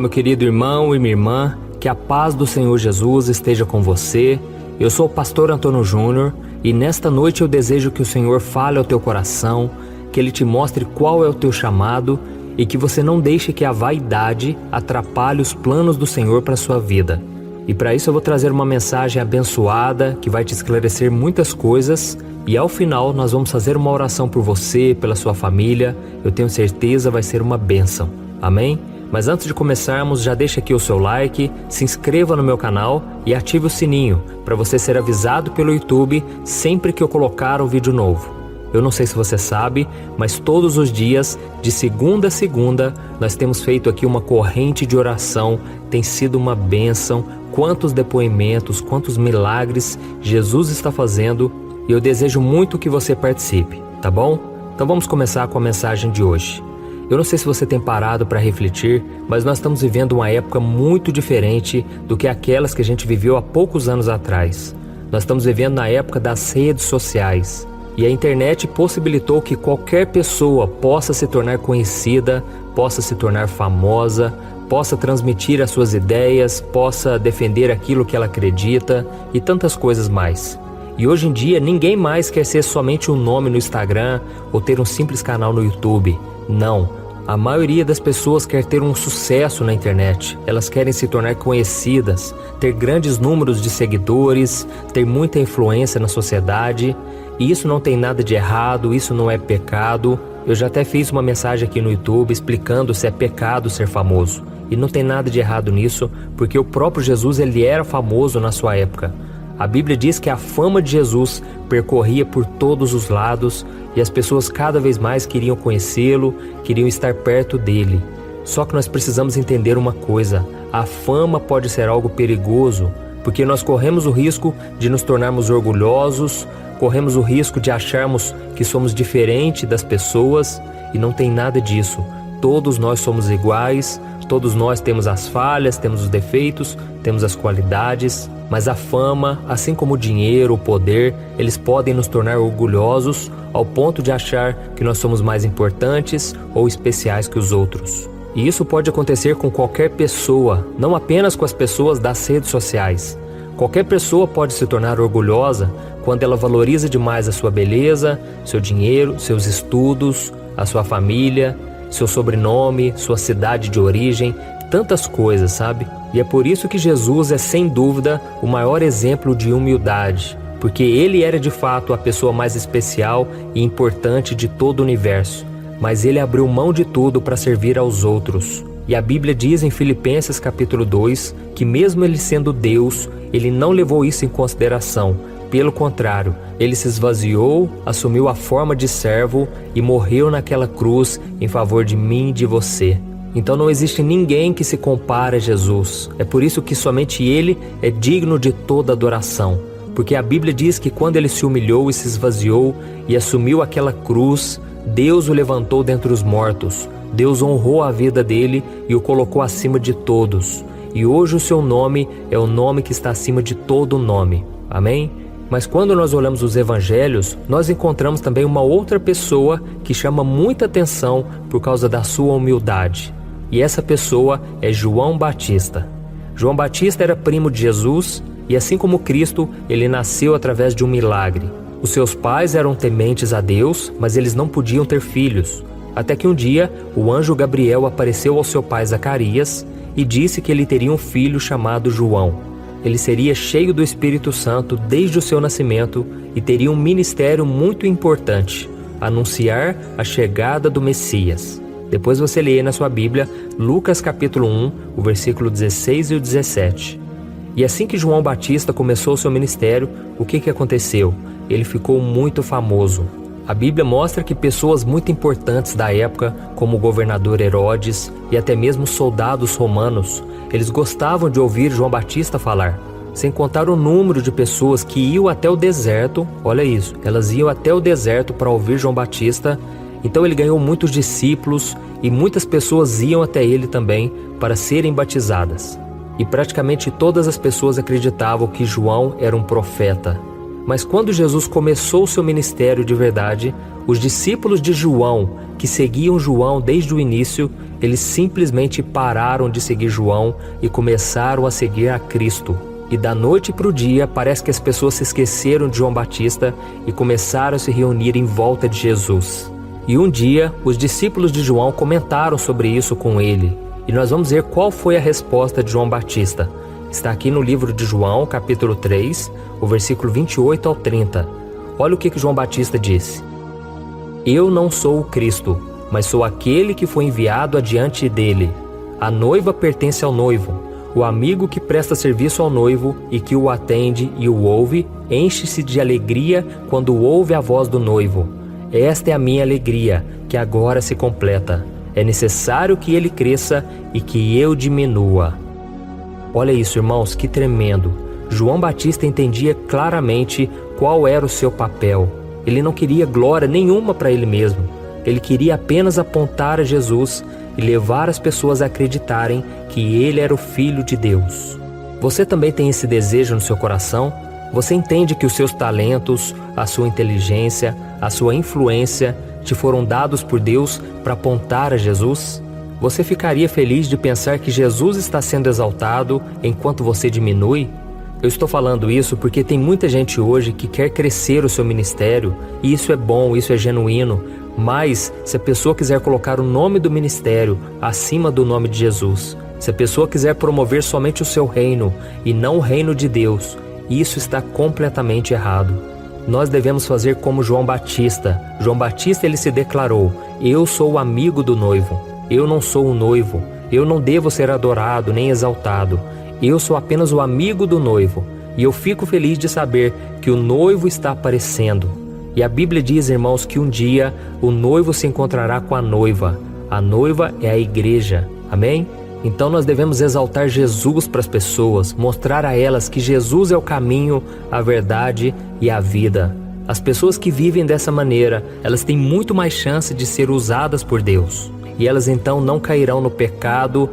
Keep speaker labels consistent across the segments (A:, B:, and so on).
A: meu querido irmão e minha irmã, que a paz do Senhor Jesus esteja com você. Eu sou o pastor Antônio Júnior e nesta noite eu desejo que o Senhor fale ao teu coração, que Ele te mostre qual é o teu chamado e que você não deixe que a vaidade atrapalhe os planos do Senhor para a sua vida. E para isso eu vou trazer uma mensagem abençoada que vai te esclarecer muitas coisas e ao final nós vamos fazer uma oração por você, pela sua família. Eu tenho certeza vai ser uma bênção. Amém? Mas antes de começarmos, já deixa aqui o seu like, se inscreva no meu canal e ative o sininho para você ser avisado pelo YouTube sempre que eu colocar um vídeo novo. Eu não sei se você sabe, mas todos os dias, de segunda a segunda, nós temos feito aqui uma corrente de oração. Tem sido uma bênção. Quantos depoimentos, quantos milagres Jesus está fazendo e eu desejo muito que você participe, tá bom? Então vamos começar com a mensagem de hoje. Eu não sei se você tem parado para refletir, mas nós estamos vivendo uma época muito diferente do que aquelas que a gente viveu há poucos anos atrás. Nós estamos vivendo na época das redes sociais. E a internet possibilitou que qualquer pessoa possa se tornar conhecida, possa se tornar famosa, possa transmitir as suas ideias, possa defender aquilo que ela acredita e tantas coisas mais. E hoje em dia ninguém mais quer ser somente um nome no Instagram ou ter um simples canal no YouTube. Não, a maioria das pessoas quer ter um sucesso na internet. Elas querem se tornar conhecidas, ter grandes números de seguidores, ter muita influência na sociedade. E isso não tem nada de errado, isso não é pecado. Eu já até fiz uma mensagem aqui no YouTube explicando se é pecado ser famoso. E não tem nada de errado nisso, porque o próprio Jesus ele era famoso na sua época. A Bíblia diz que a fama de Jesus percorria por todos os lados e as pessoas cada vez mais queriam conhecê-lo, queriam estar perto dele. Só que nós precisamos entender uma coisa: a fama pode ser algo perigoso, porque nós corremos o risco de nos tornarmos orgulhosos, corremos o risco de acharmos que somos diferentes das pessoas e não tem nada disso. Todos nós somos iguais, todos nós temos as falhas, temos os defeitos, temos as qualidades, mas a fama, assim como o dinheiro, o poder, eles podem nos tornar orgulhosos ao ponto de achar que nós somos mais importantes ou especiais que os outros. E isso pode acontecer com qualquer pessoa, não apenas com as pessoas das redes sociais. Qualquer pessoa pode se tornar orgulhosa quando ela valoriza demais a sua beleza, seu dinheiro, seus estudos, a sua família, seu sobrenome, sua cidade de origem, tantas coisas, sabe? E é por isso que Jesus é sem dúvida o maior exemplo de humildade, porque ele era de fato a pessoa mais especial e importante de todo o universo, mas ele abriu mão de tudo para servir aos outros. E a Bíblia diz em Filipenses capítulo 2 que mesmo ele sendo Deus, ele não levou isso em consideração. Pelo contrário, ele se esvaziou, assumiu a forma de servo e morreu naquela cruz em favor de mim e de você. Então não existe ninguém que se compare a Jesus. É por isso que somente ele é digno de toda adoração. Porque a Bíblia diz que quando ele se humilhou e se esvaziou e assumiu aquela cruz, Deus o levantou dentre os mortos. Deus honrou a vida dele e o colocou acima de todos. E hoje o seu nome é o nome que está acima de todo nome. Amém? Mas quando nós olhamos os evangelhos, nós encontramos também uma outra pessoa que chama muita atenção por causa da sua humildade. E essa pessoa é João Batista. João Batista era primo de Jesus e assim como Cristo, ele nasceu através de um milagre. Os seus pais eram tementes a Deus, mas eles não podiam ter filhos. Até que um dia, o anjo Gabriel apareceu ao seu pai Zacarias e disse que ele teria um filho chamado João. Ele seria cheio do Espírito Santo desde o seu nascimento e teria um ministério muito importante: anunciar a chegada do Messias. Depois você lê na sua Bíblia Lucas capítulo 1, o versículo 16 e o 17. E assim que João Batista começou o seu ministério, o que aconteceu? Ele ficou muito famoso. A Bíblia mostra que pessoas muito importantes da época, como o governador Herodes e até mesmo soldados romanos, eles gostavam de ouvir João Batista falar. Sem contar o número de pessoas que iam até o deserto, olha isso, elas iam até o deserto para ouvir João Batista. Então ele ganhou muitos discípulos e muitas pessoas iam até ele também para serem batizadas. E praticamente todas as pessoas acreditavam que João era um profeta. Mas quando Jesus começou o seu ministério de verdade, os discípulos de João, que seguiam João desde o início, Eles simplesmente pararam de seguir João e começaram a seguir a Cristo. E da noite para o dia, parece que as pessoas se esqueceram de João Batista e começaram a se reunir em volta de Jesus. E um dia, os discípulos de João comentaram sobre isso com ele. E nós vamos ver qual foi a resposta de João Batista. Está aqui no livro de João, capítulo 3, o versículo 28 ao 30. Olha o que João Batista disse. Eu não sou o Cristo, mas sou aquele que foi enviado adiante dele. A noiva pertence ao noivo. O amigo que presta serviço ao noivo e que o atende e o ouve, enche-se de alegria quando ouve a voz do noivo. Esta é a minha alegria, que agora se completa. É necessário que ele cresça e que eu diminua. Olha isso, irmãos, que tremendo. João Batista entendia claramente qual era o seu papel. Ele não queria glória nenhuma para ele mesmo. Ele queria apenas apontar a Jesus e levar as pessoas a acreditarem que ele era o Filho de Deus. Você também tem esse desejo no seu coração? Você entende que os seus talentos, a sua inteligência, a sua influência te foram dados por Deus para apontar a Jesus? Você ficaria feliz de pensar que Jesus está sendo exaltado enquanto você diminui? Eu estou falando isso porque tem muita gente hoje que quer crescer o seu ministério, e isso é bom, isso é genuíno, mas se a pessoa quiser colocar o nome do ministério acima do nome de Jesus, se a pessoa quiser promover somente o seu reino e não o reino de Deus, isso está completamente errado. Nós devemos fazer como João Batista. João Batista, ele se declarou: eu sou o amigo do noivo, eu não sou o noivo, eu não devo ser adorado nem exaltado, eu sou apenas o amigo do noivo, e eu fico feliz de saber que o noivo está aparecendo. E a Bíblia diz, irmãos, que um dia o noivo se encontrará com a noiva é a igreja, amém? Então nós devemos exaltar Jesus para as pessoas, mostrar a elas que Jesus é o caminho, a verdade e a vida. As pessoas que vivem dessa maneira, elas têm muito mais chance de ser usadas por Deus. E elas então não cairão no pecado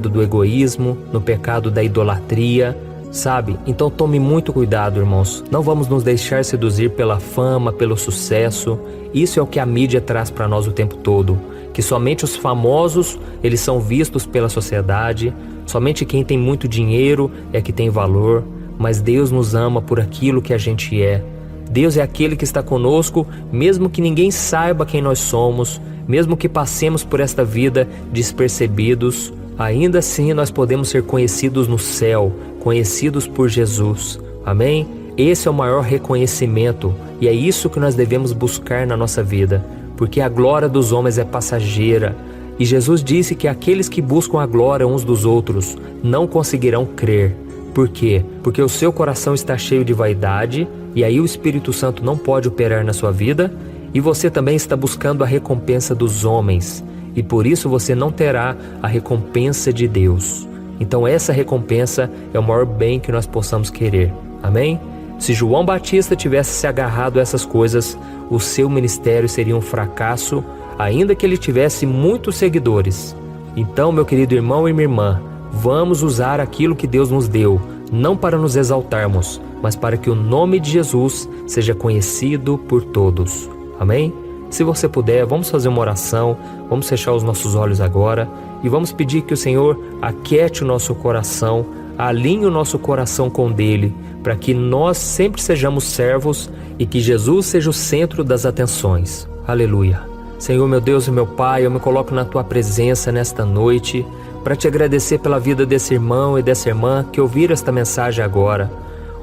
A: do egoísmo, no pecado da idolatria, sabe? Então tome muito cuidado, irmãos. Não vamos nos deixar seduzir pela fama, pelo sucesso. Isso é o que a mídia traz para nós o tempo todo. Que somente os famosos, eles são vistos pela sociedade. Somente quem tem muito dinheiro é que tem valor. Mas Deus nos ama por aquilo que a gente é. Deus é aquele que está conosco, mesmo que ninguém saiba quem nós somos, mesmo que passemos por esta vida despercebidos, ainda assim nós podemos ser conhecidos no céu, conhecidos por Jesus. Amém? Esse é o maior reconhecimento e é isso que nós devemos buscar na nossa vida, porque a glória dos homens é passageira. E Jesus disse que aqueles que buscam a glória uns dos outros não conseguirão crer. Por quê? Porque o seu coração está cheio de vaidade e aí o Espírito Santo não pode operar na sua vida, e você também está buscando a recompensa dos homens, e por isso você não terá a recompensa de Deus. Então essa recompensa é o maior bem que nós possamos querer. Amém? Se João Batista tivesse se agarrado a essas coisas, o seu ministério seria um fracasso, ainda que ele tivesse muitos seguidores. Então, meu querido irmão e minha irmã, vamos usar aquilo que Deus nos deu, não para nos exaltarmos, mas para que o nome de Jesus seja conhecido por todos. Amém? Se você puder, vamos fazer uma oração, vamos fechar os nossos olhos agora e vamos pedir que o Senhor aquiete o nosso coração, alinhe o nosso coração com o dele, para que nós sempre sejamos servos e que Jesus seja o centro das atenções. Aleluia. Senhor, meu Deus e meu Pai, eu me coloco na Tua presença nesta noite para Te agradecer pela vida desse irmão e dessa irmã que ouviram esta mensagem agora.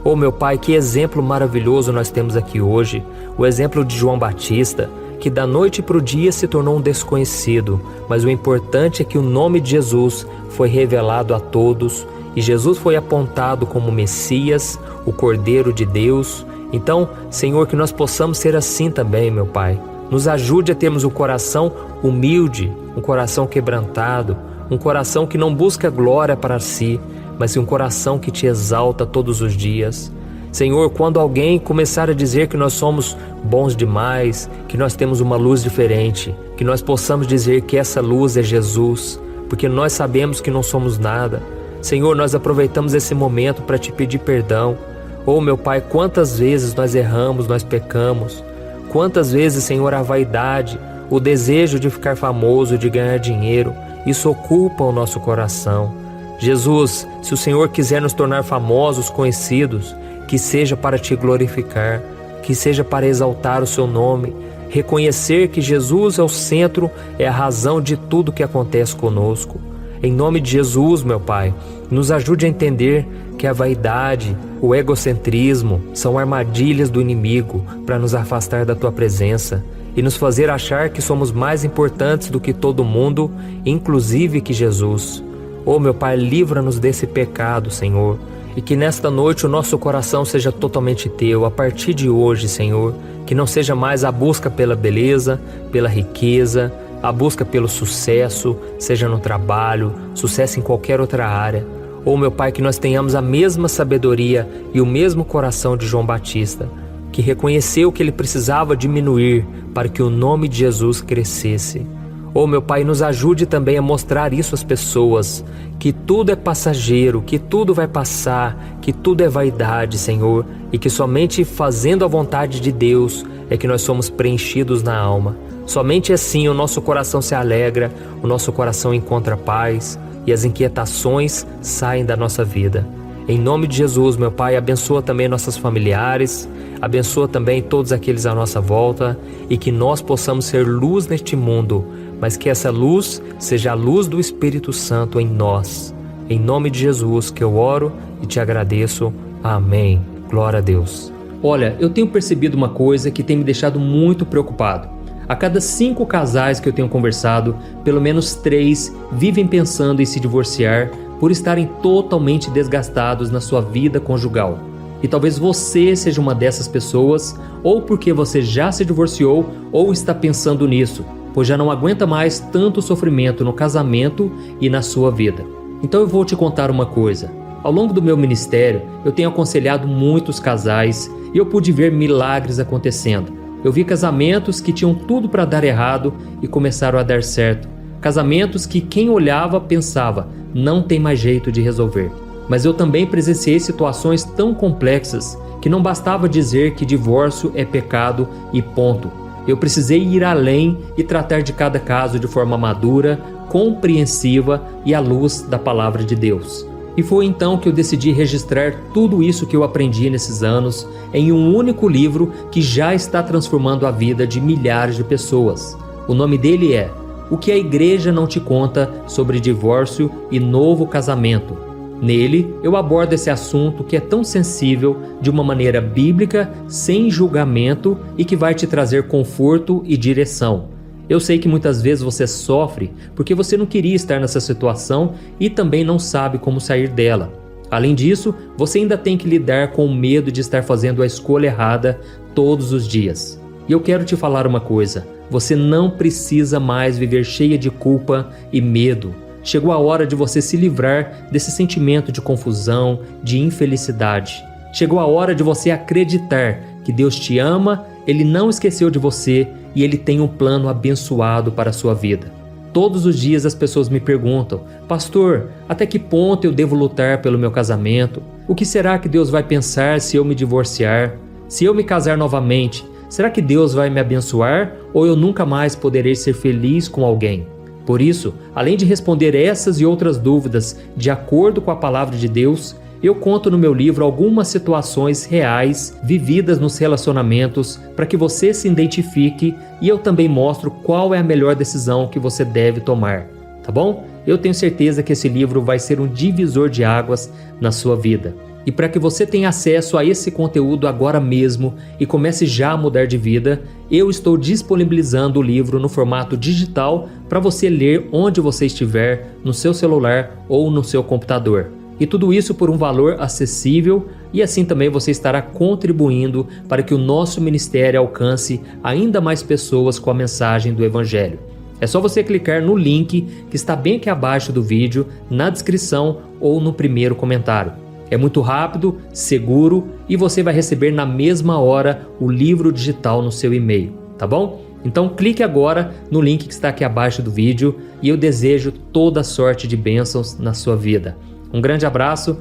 A: Oh, meu Pai, que exemplo maravilhoso nós temos aqui hoje, o exemplo de João Batista, que da noite para o dia se tornou um desconhecido, mas o importante é que o nome de Jesus foi revelado a todos e Jesus foi apontado como Messias, o Cordeiro de Deus. Então, Senhor, que nós possamos ser assim também, meu Pai. Nos ajude a termos um coração humilde, um coração quebrantado, um coração que não busca glória para si, mas um coração que Te exalta todos os dias. Senhor, quando alguém começar a dizer que nós somos bons demais, que nós temos uma luz diferente, que nós possamos dizer que essa luz é Jesus, porque nós sabemos que não somos nada. Senhor, nós aproveitamos esse momento para Te pedir perdão. Oh, meu Pai, quantas vezes nós erramos, nós pecamos. Quantas vezes, Senhor, a vaidade, o desejo de ficar famoso, de ganhar dinheiro, isso ocupa o nosso coração. Jesus, se o Senhor quiser nos tornar famosos, conhecidos, que seja para te glorificar, que seja para exaltar o seu nome, reconhecer que Jesus é o centro, é a razão de tudo que acontece conosco. Em nome de Jesus, meu Pai, nos ajude a entender que a vaidade, o egocentrismo são armadilhas do inimigo para nos afastar da Tua presença e nos fazer achar que somos mais importantes do que todo mundo, inclusive que Jesus. Oh, meu Pai, livra-nos desse pecado, Senhor, e que nesta noite o nosso coração seja totalmente Teu, a partir de hoje, Senhor, que não seja mais a busca pela beleza, pela riqueza, a busca pelo sucesso, seja no trabalho, sucesso em qualquer outra área. Oh, meu Pai, que nós tenhamos a mesma sabedoria e o mesmo coração de João Batista, que reconheceu que ele precisava diminuir para que o nome de Jesus crescesse. Oh, meu Pai, nos ajude também a mostrar isso às pessoas, que tudo é passageiro, que tudo vai passar, que tudo é vaidade, Senhor, e que somente fazendo a vontade de Deus é que nós somos preenchidos na alma. Somente assim o nosso coração se alegra, o nosso coração encontra paz e as inquietações saem da nossa vida. Em nome de Jesus, meu Pai, abençoa também nossos familiares, abençoa também todos aqueles à nossa volta e que nós possamos ser luz neste mundo, mas que essa luz seja a luz do Espírito Santo em nós. Em nome de Jesus que eu oro e te agradeço. Amém. Glória a Deus. Olha, eu tenho percebido uma coisa que tem me deixado muito preocupado. A cada 5 casais que eu tenho conversado, pelo menos 3 vivem pensando em se divorciar por estarem totalmente desgastados na sua vida conjugal. E talvez você seja uma dessas pessoas, ou porque você já se divorciou ou está pensando nisso, pois já não aguenta mais tanto sofrimento no casamento e na sua vida. Então eu vou te contar uma coisa. Ao longo do meu ministério, eu tenho aconselhado muitos casais e eu pude ver milagres acontecendo. Eu vi casamentos que tinham tudo para dar errado e começaram a dar certo. Casamentos que quem olhava pensava, não tem mais jeito de resolver. Mas eu também presenciei situações tão complexas que não bastava dizer que divórcio é pecado e ponto. Eu precisei ir além e tratar de cada caso de forma madura, compreensiva e à luz da palavra de Deus. E foi então que eu decidi registrar tudo isso que eu aprendi nesses anos em um único livro que já está transformando a vida de milhares de pessoas. O nome dele é O que a Igreja Não Te Conta sobre Divórcio e Novo Casamento. Nele, eu abordo esse assunto que é tão sensível de uma maneira bíblica, sem julgamento e que vai te trazer conforto e direção. Eu sei que muitas vezes você sofre porque você não queria estar nessa situação e também não sabe como sair dela. Além disso, você ainda tem que lidar com o medo de estar fazendo a escolha errada todos os dias. E eu quero te falar uma coisa, você não precisa mais viver cheia de culpa e medo. Chegou a hora de você se livrar desse sentimento de confusão, de infelicidade. Chegou a hora de você acreditar que Deus te ama, Ele não esqueceu de você e Ele tem um plano abençoado para a sua vida. Todos os dias as pessoas me perguntam, pastor, até que ponto eu devo lutar pelo meu casamento? O que será que Deus vai pensar se eu me divorciar? Se eu me casar novamente, será que Deus vai me abençoar ou eu nunca mais poderei ser feliz com alguém? Por isso, além de responder essas e outras dúvidas de acordo com a palavra de Deus, eu conto no meu livro algumas situações reais vividas nos relacionamentos para que você se identifique e eu também mostro qual é a melhor decisão que você deve tomar, tá bom? Eu tenho certeza que esse livro vai ser um divisor de águas na sua vida. E para que você tenha acesso a esse conteúdo agora mesmo e comece já a mudar de vida, eu estou disponibilizando o livro no formato digital para você ler onde você estiver, no seu celular ou no seu computador. E tudo isso por um valor acessível e assim também você estará contribuindo para que o nosso ministério alcance ainda mais pessoas com a mensagem do Evangelho. É só você clicar no link que está bem aqui abaixo do vídeo, na descrição ou no primeiro comentário. É muito rápido, seguro e você vai receber na mesma hora o livro digital no seu e-mail, tá bom? Então clique agora no link que está aqui abaixo do vídeo e eu desejo toda sorte de bênçãos na sua vida. Um grande abraço